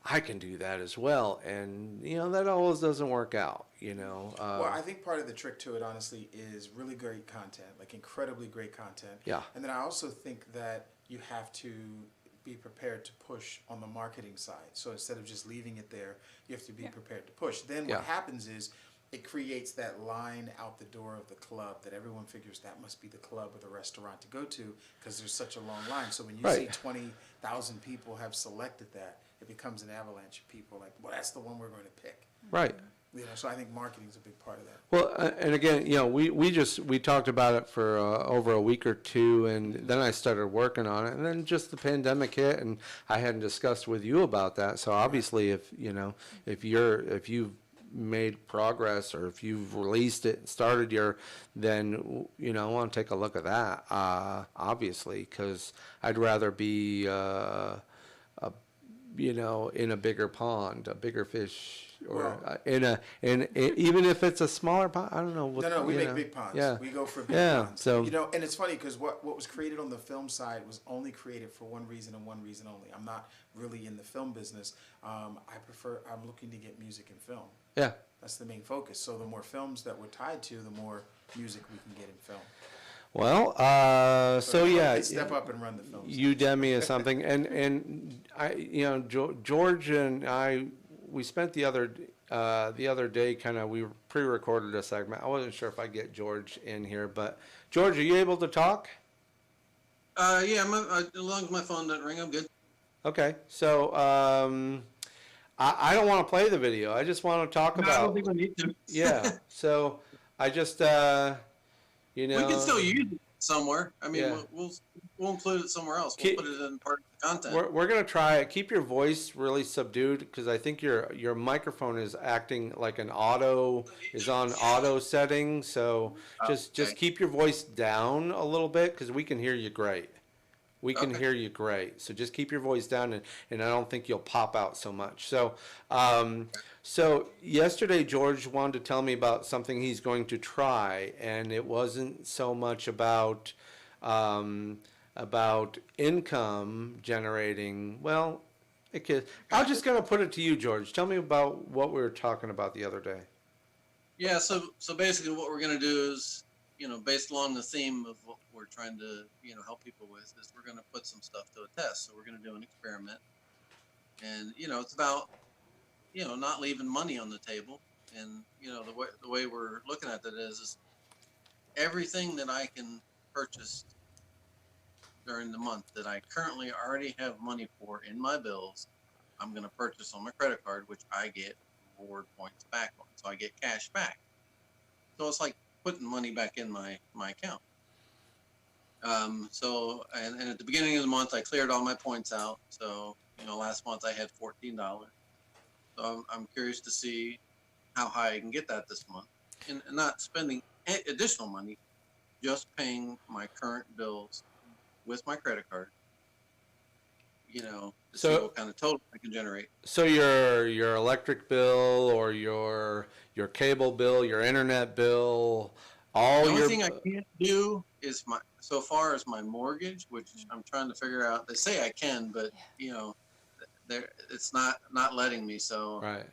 I can do that as well. And that always doesn't work out. Well, I think part of the trick to it, honestly, is really great content, like incredibly great content. Yeah. And then I also think that you have to be prepared to push on the marketing side. So instead of just leaving it there, you have to be prepared to push. Then Yeah. what happens is it creates that line out the door of the club that everyone figures that must be the club or the restaurant to go to because there's such a long line. So when you see Right. 20,000 people have selected that, it becomes an avalanche of people like, well, that's the one we're going to pick. Right. So I think marketing is a big part of that. Well, and again, we talked about it for over a week or two, and then I started working on it, and then just the pandemic hit, and I hadn't discussed with you about that. So obviously, if you've made progress or if you've released it and started then I want to take a look at that, obviously, because I'd rather be in a bigger pond, a bigger fish, or Well- even if it's a smaller pond, I don't know. No, we make big ponds. Yeah. We go for big Yeah, ponds. so- And it's funny because what was created on the film side was only created for one reason and one reason only. I'm not really in the film business. I'm looking to get music and film. Yeah. That's the main focus. So the more films that we're tied to, the more music we can get in film. Well, so everyone yeah, can step up and run the films. Udemy is something, and I, George and I, we spent the other day we pre-recorded a segment. I wasn't sure if I'd get George in here, but George, are you able to talk? Yeah, as long as my phone doesn't ring, I'm good. Okay, so I don't want to play the video. I just want to talk No, I about. don't think we need to. Yeah, so I just We can still use it somewhere. I mean, Yeah. we'll include it somewhere else. We'll Keep- put it in part of the content. We're gonna try it. Keep your voice really subdued because I think your microphone is acting like is on auto setting. So just Okay. keep your voice down a little bit because we can hear you great. We can Okay. hear you great. So just keep your voice down and I don't think you'll pop out so much. So so yesterday George wanted to tell me about something he's going to try, and it wasn't so much about income generating. Well, it could. I'm just going to put it to you, George. Tell me about what we were talking about the other day. Yeah, so basically what we're going to do is, based along the theme of what we're trying to, help people with, is we're going to put some stuff to a test. So we're going to do an experiment. And, it's about, not leaving money on the table. And, the way we're looking at that is everything that I can purchased during the month that I currently already have money for in my bills, I'm going to purchase on my credit card, which I get reward points back on. So I get cash back. So it's like putting money back in my account. And at the beginning of the month, I cleared all my points out. So, last month I had $14. So I'm curious to see how high I can get that this month and not spending additional money, just paying my current bills with my credit card, to see So- what kind of total I can generate. So your electric bill or your cable bill, your internet bill, all The only your thing I can't do is so far as my mortgage, which I'm trying to figure out. They say I can, but it's not letting me. So right.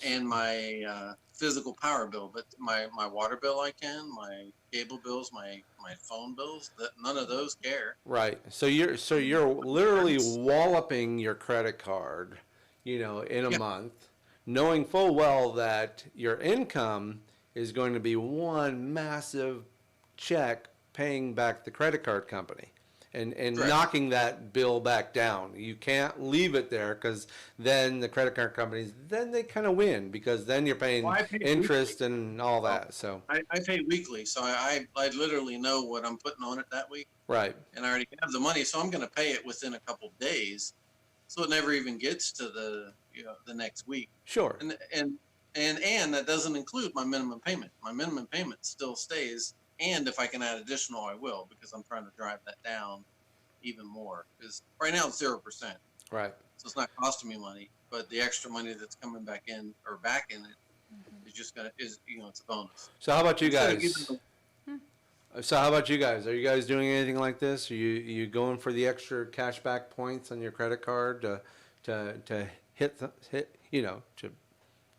and my physical power bill, but my water bill I can, my cable bills, my phone bills, none of those care. Right. So you're literally walloping your credit card, in a Yeah. month, knowing full well that your income is going to be one massive check paying back the credit card company and Correct. knocking that bill back down. You can't leave it there because then the credit card companies, then they kind of win because then you're paying Well, I pay interest and all that. So, I pay weekly, so I literally know what I'm putting on it that week, right. and I already have the money, so I'm going to pay it within a couple days, so it never even gets to the next week. Sure. And that doesn't include my minimum payment. My minimum payment still stays, and if I can add additional, I will, because I'm trying to drive that down even more. Because right now it's 0%, so Right. it's not costing me money, but the extra money that's coming back in it is just it's a bonus. So how about you Instead of guys? giving So how about you guys? Are you guys doing anything like this? Are you going for the extra cashback points on your credit card to hit to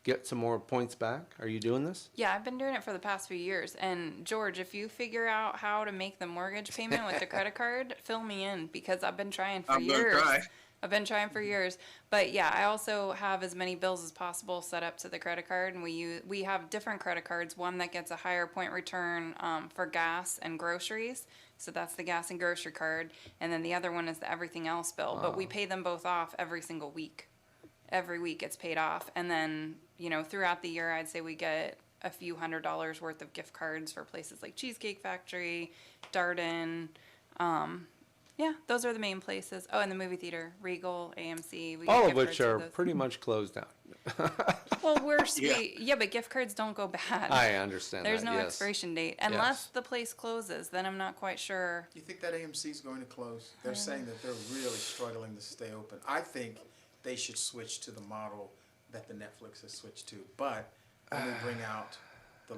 get some more points back? Are you doing this? Yeah, I've been doing it for the past few years. And George, if you figure out how to make the mortgage payment with the credit card, fill me in because I've been trying for I'm gonna years. try. I've been trying for years. But yeah, I also have as many bills as possible set up to the credit card, and we have different credit cards. One that gets a higher point return for gas and groceries. So that's the gas and grocery card, and then the other one is the everything else bill. But we pay them both off every single week. Every week it's paid off, and then throughout the year, I'd say we get a few $100s worth of gift cards for places like Cheesecake Factory, Darden. Yeah, those are the main places. Oh, and the movie theater, Regal, AMC. We get All of gift which cards for are those. pretty much closed down. Well, we're sweet. Yeah, but gift cards don't go bad. I understand There's that. no Yes. expiration date unless the place closes. Then I'm not quite sure. You think that AMC is going to close? They're saying that they're really struggling to stay open. I think they should switch to the model that the Netflix has switched to, but only bring out the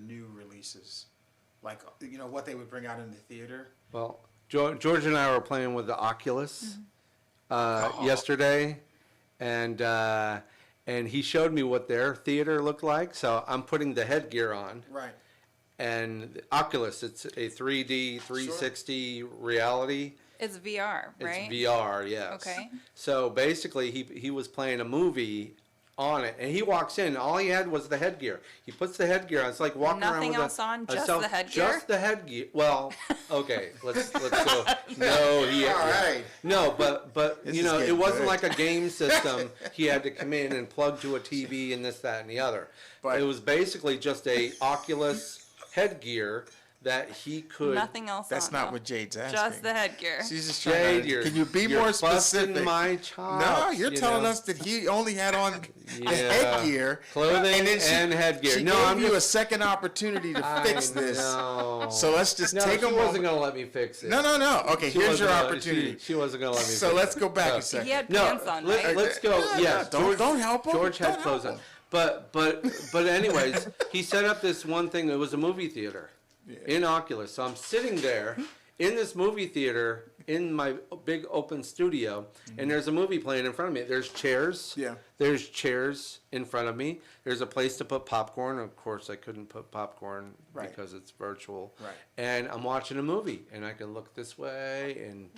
new releases, like what they would bring out in the theater. Well, George and I were playing with the Oculus yesterday, and he showed me what their theater looked like. So I'm putting the headgear on, Right. and the Oculus, it's a 3D 360 reality. It's VR, right? It's VR, yes. Okay. So basically, he was playing a movie on it, and he walks in. All he had was the headgear. He puts the headgear on. It's like walking around Nothing with else on, just cell- the headgear? Just the headgear. Well, okay, let's go. No, All right. no, but This you is know, it getting wasn't good. like a game system. He had to come in and plug to a TV and this, that, and the other. But- it was basically just a Oculus headgear that he could. Nothing else That's on. not though. what Jade's asking. Just the headgear. She's just Jade, trying to. Can you be more busting specific? my chops, No, you're you telling know? us that he only had on the Yeah. headgear, Clothing then and headgear. She No, gave I'm you a just- second opportunity to fix this. No. So let's just No, take she a wasn't moment. going to let me fix it. No. Okay, She here's your wasn't gonna- opportunity. She wasn't going to let me So fix let's it. go back No. a second. He had No, pants on, right? let's go. Yeah, Yes, don't help him. George Don't had clothes help on. him. But anyways, he set up this one thing. It was a movie theater in Oculus. So I'm sitting there in this movie theater in my big open studio, and there's a movie playing in front of me. There's chairs. Yeah. There's chairs in front of me. There's a place to put popcorn. Of course, I couldn't put popcorn Right. because it's virtual. Right. And I'm watching a movie, and I can look this way and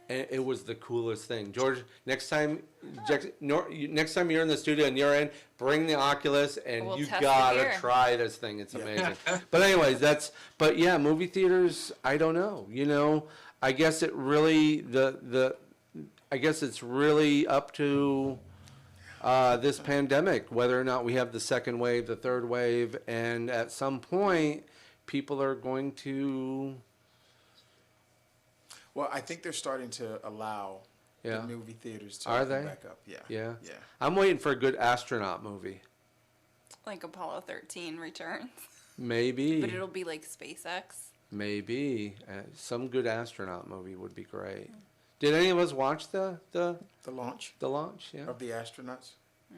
And it was the coolest thing. George, next time you're in the studio and you're in, bring the Oculus and We'll you test the gotta gear. try this thing. It's amazing. But anyways, but yeah, movie theaters, I don't know. I guess it really, I guess it's really up to this pandemic, whether or not we have the second wave, the third wave, and at some point, people are going to, Well, I think they're starting to allow Yeah. the movie theaters to Are open they? back up. Yeah. yeah. Yeah. I'm waiting for a good astronaut movie. Like Apollo 13 returns. Maybe. But it'll be like SpaceX. Maybe. Some good astronaut movie would be great. Did any of us watch the The launch launch? Yeah. of the astronauts.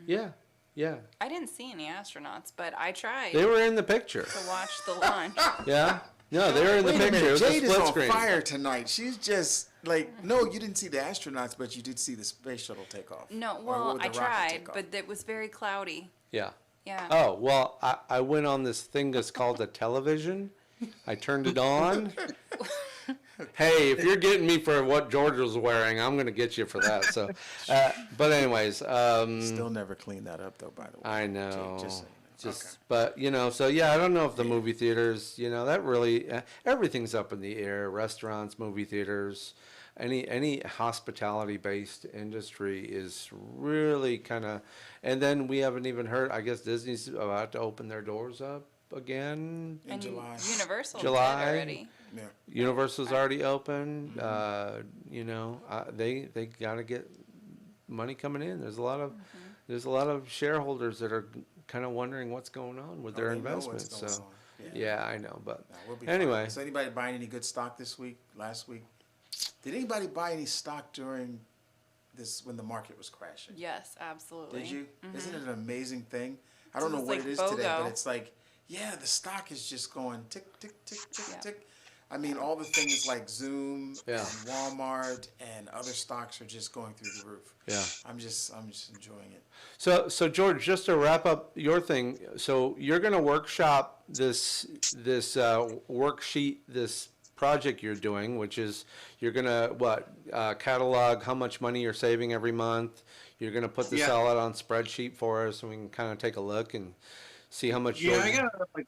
Yeah. Yeah. I didn't see any astronauts, but I tried They were in the picture. to watch the launch. Yeah. No, they were in the Wait a picture. It minute, was a Jade is split on screen. fire tonight. She's just like, no, you didn't see the astronauts, but you did see the space shuttle take off. No, Or well, the I rocket tried, take off. but it was very cloudy. Yeah. Yeah. Oh, well, I went on this thing that's called a television. I turned it on. Hey, if you're getting me for what George was wearing, I'm going to get you for that. So, but anyways, Still never cleaned that up though. By the way, I know. Just so you know. Okay. But so yeah, I don't know if the movie theaters, that really, everything's up in the air. Restaurants, movie theaters, any hospitality based industry is really kind of, and then we haven't even heard. I guess Disney's about to open their doors up again. In And July. Universal July. did already. Yeah. Universal's already open. They got to get money coming in. There's a lot of shareholders that are kind of wondering what's going on with their They know what's investments. going So on. yeah, I know, but No, we'll be anyway. fine. So anybody buying any good stock this week? Last week? Did anybody buy any stock during this when the market was crashing? Yes, absolutely. Did you? Isn't it an amazing thing? I don't know It's what like it is today, BOGO. but it's like, yeah, the stock is just going tick, tick, tick, tick, Yeah. tick. I mean, all the things like Zoom Yeah. and Walmart and other stocks are just going through the roof. Yeah. I'm just enjoying it. So George, just to wrap up your thing, so you're going to workshop this worksheet, this project you're doing, which is you're going to catalog how much money you're saving every month. You're going to put this Yeah. all out on spreadsheet for us, so we can kind of take a look and see how much. Yeah, I George- got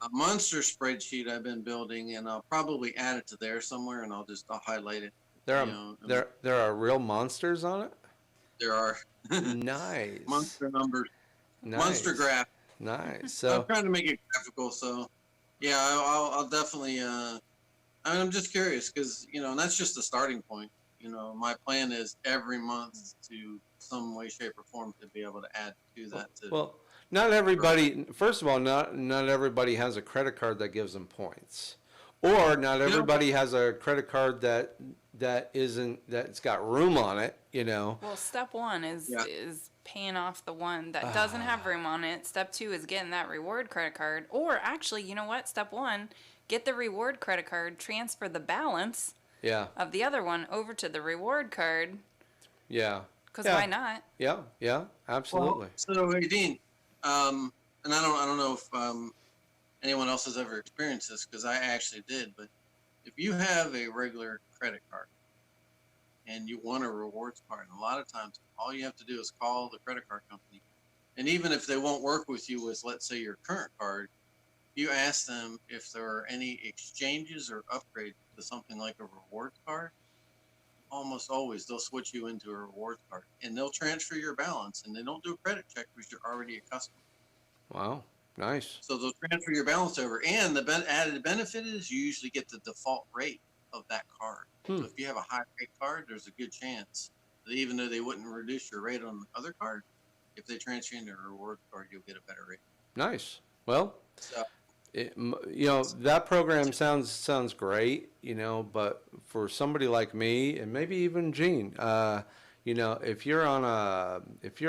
a monster spreadsheet I've been building, and I'll probably add it to there somewhere, and I'll highlight it. There you are know, there are real monsters on it. There are Nice. monster numbers, Nice. monster graph. Nice. I'm So trying to make it graphical, so yeah, I'll definitely. I'm just curious because and that's just the starting point. My plan is every month to some way, shape, or form to be able to add to that. well, not everybody. First of all, not everybody has a credit card that gives them points, or not everybody has a credit card that's got room on it. Well, step one is Yeah. is paying off the one that doesn't have room on it. Step two is getting that reward credit card. Or actually, you know what? Step one, get the reward credit card, transfer the balance Yeah. of the other one over to the reward card. Yeah. Because Yeah. why not? Yeah. Yeah. Absolutely. Well, so hey, Dean, and I don't know if anyone else has ever experienced this because I actually did, but if you have a regular credit card and you want a rewards card, a lot of times all you have to do is call the credit card company, and even if they won't work with you with, let's say, your current card, you ask them if there are any exchanges or upgrades to something like a rewards card. Almost always they'll switch you into a rewards card and they'll transfer your balance, and they don't do a credit check because you're already a customer. Wow. Nice. So they'll transfer your balance over, and the added benefit is you usually get the default rate of that card. So if you have a high rate card, there's a good chance that even though they wouldn't reduce your rate on the other card, if they transfer you into a reward card, you'll get a better rate. Nice. Well, So that program sounds great, but for somebody like me and maybe even Gene, if you're if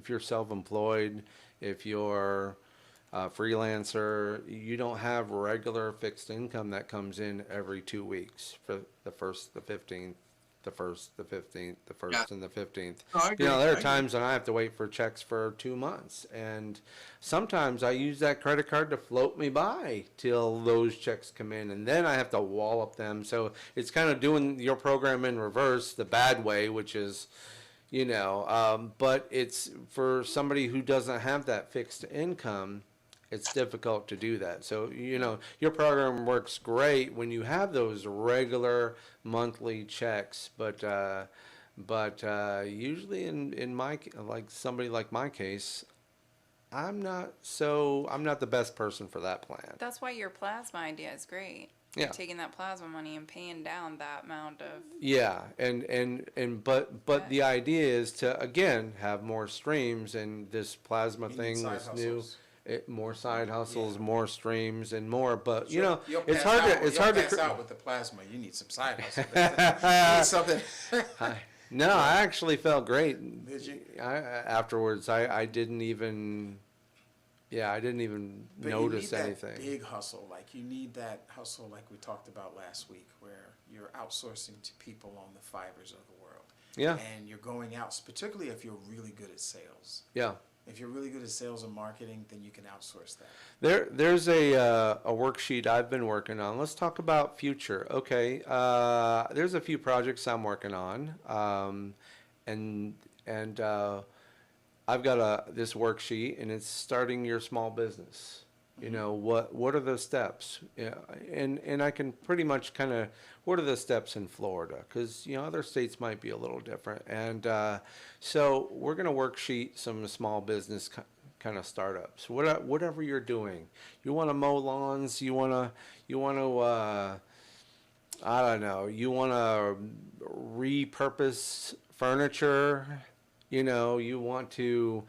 you're self-employed, if you're a freelancer, you don't have regular fixed income that comes in every 2 weeks for the 1st, the 15th, the 1st, the 15th, the 1st Yeah. and the 15th. No, I You know, agree. there I are agree. times when I have to wait for checks for 2 months, and sometimes I use that credit card to float me by till those checks come in, and then I have to wallop them. So it's kind of doing your program in reverse, the bad way, which is, you know, but it's for somebody who doesn't have that fixed income, it's difficult to do that. So, you know, your program works great when you have those regular monthly checks, but usually in like somebody like my case, I'm not the best person for that plan. That's why your plasma idea is great. Yeah. You're taking that plasma money and paying down that amount of. Yeah, but the idea is to again have more streams, and this plasma You need thing, side this new, hustles. more side hustles, Yeah. more streams, and more. But you know, You'll it's pass hard out- to it's you'll hard to. pass out with the plasma. You need some side hustle. You need something. No, I actually felt great. Did you? Afterwards, I didn't even. Yeah, I didn't even But notice you need anything. that big hustle. Like you need that hustle, like we talked about last week, where you're outsourcing to people on the Fivers of the world. Yeah. And you're going out, particularly if you're really good at sales. Yeah. If you're really good at sales and marketing, then you can outsource that. There's a worksheet I've been working on. Let's talk about future. Okay, there's a few projects I'm working on, and I've got this worksheet, and it's starting your small business. You know, what are the steps? Yeah, and I can pretty much kind of, what are the steps in Florida? Because, you know, other states might be a little different. And so we're going to worksheet some small business kind of startups. Whatever you're doing. You want to mow lawns, you want to I don't know, you want to repurpose furniture, you know, you want to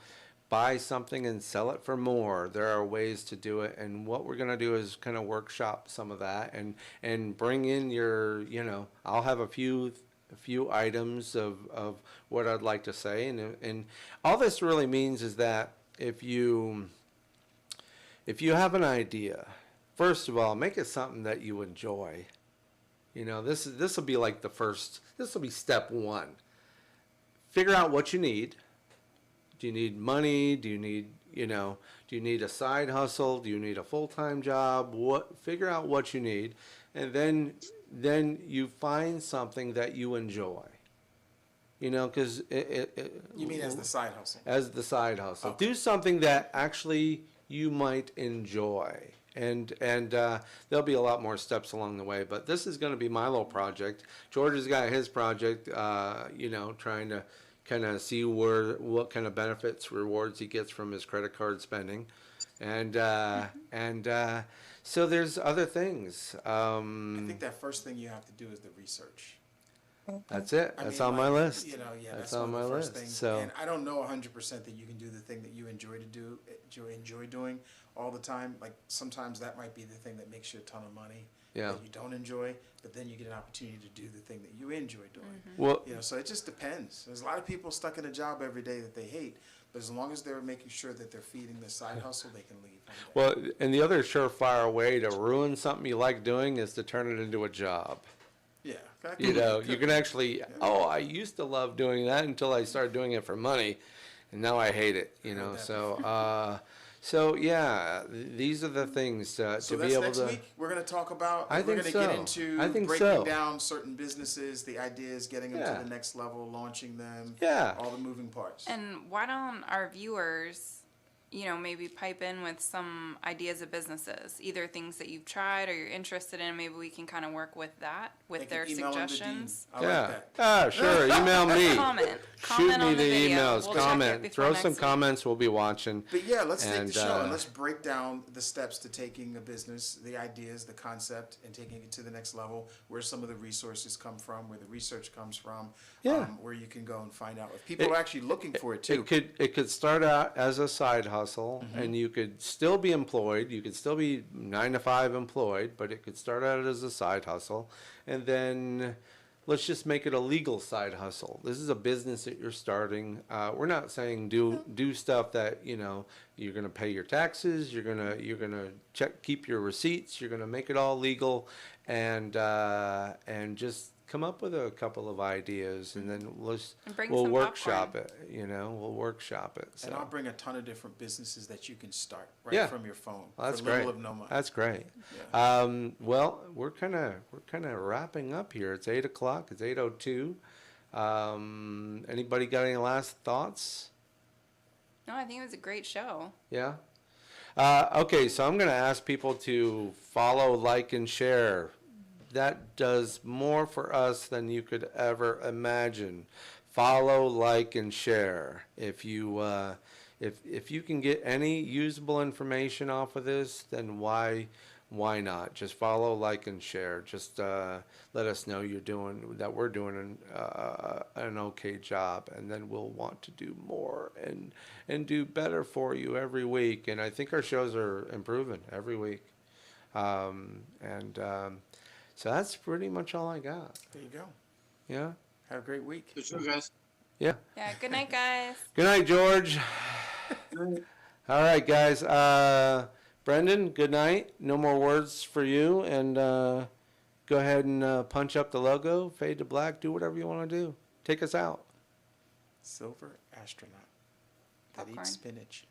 buy something and sell it for more. There are ways to do it, and what we're going to do is kind of workshop some of that and bring in your, you know, I'll have a few items of what I'd like to say, and all this really means is that if you have an idea, first of all, make it something that you enjoy. You know, this will be like this will be step one. Figure out what you need. Do you need money? Do you need a side hustle? Do you need a full-time job? Figure out what you need, and then you find something that you enjoy. You know, because You mean as the side hustle? as the side hustle. Okay. Do something that actually you might enjoy. And there'll be a lot more steps along the way, but this is going to be my little project. George has got his project, you know, trying to kind of see what kind of benefits, rewards he gets from his credit card spending. And so there's other things. I think that first thing you have to do is the research. That's it. I That's mean, on my like, list. You know, yeah, That's that's on one of my the first list, things. so- And I don't know 100% that you can do the thing that you enjoy doing all the time. Like sometimes that might be the thing that makes you a ton of money Yeah. that you don't enjoy, but then you get an opportunity to do the thing that you enjoy doing. Well, You know, so it just depends. There's a lot of people stuck in a job every day that they hate, but as long as they're making sure that they're feeding the side hustle, they can leave. one day. well, and the other surefire way to ruin something you like doing is to turn it into a job. Yeah. that You could be- know, could you can be. actually, oh, I used to love doing that until I started doing it for money, and now I hate it, you know, that so yeah, these are the things So to be that's able next to. week. We're going to talk about. I we're think going to get so. into I think breaking so. down certain businesses, the ideas, getting them Yeah. to the next level, launching them. Yeah. All the moving parts. And why don't our viewers, you know, maybe pipe in with some ideas of businesses, either things that you've tried or you're interested in. Maybe we can kind of work with that, They with can their email them to Dean. suggestions. I Yeah. like that. Sure. Email me. Comment Shoot me on the the video. emails. We'll check it Comment. before Throw next some week. comments. We'll be watching. But yeah, let's take the And, show and uh, let's break down the steps to taking a business, the ideas, the concept, and taking it to the next level. Where some of the resources come from, where the research comes from, Yeah. where you can go and find out if people are actually looking for it too. It could start out as a side hustle, Mm-hmm. and you could still be employed. You could still be 9 to 5 employed, but it could start out as a side hustle, and then let's just make it a legal side hustle. This is a business that you're starting. We're not saying do stuff that, you know, you're going to pay your taxes. You're gonna keep your receipts. You're going to make it all legal, and just come up with a couple of ideas, and then And bring we'll some workshop popcorn. it. You know, we'll workshop it. So And I'll bring a ton of different businesses that you can start right Yeah. from your phone. Well, that's for little great. of no money. That's great. Yeah. Well, we're kind of wrapping up here. It's 8 o'clock. It's 8:02. Anybody got any last thoughts? No, I think it was a great show. Yeah. Okay, so I'm going to ask people to follow, like, and share. That does more for us than you could ever imagine. Follow, like, and share. If you if you can get any usable information off of this, then why not? Just follow, like, and share. Just let us know we're doing an okay job, and then we'll want to do more and do better for you every week. And I think our shows are improving every week. So that's pretty much all I got. There you go. Yeah. Have a great week. Good show, guys. Yeah. Yeah, good night, guys. Good night, George. All right, guys. Brendan, good night. No more words for you. And go ahead and punch up the logo, fade to black, do whatever you want to do. Take us out. Silver astronaut that Popcorn. eats spinach.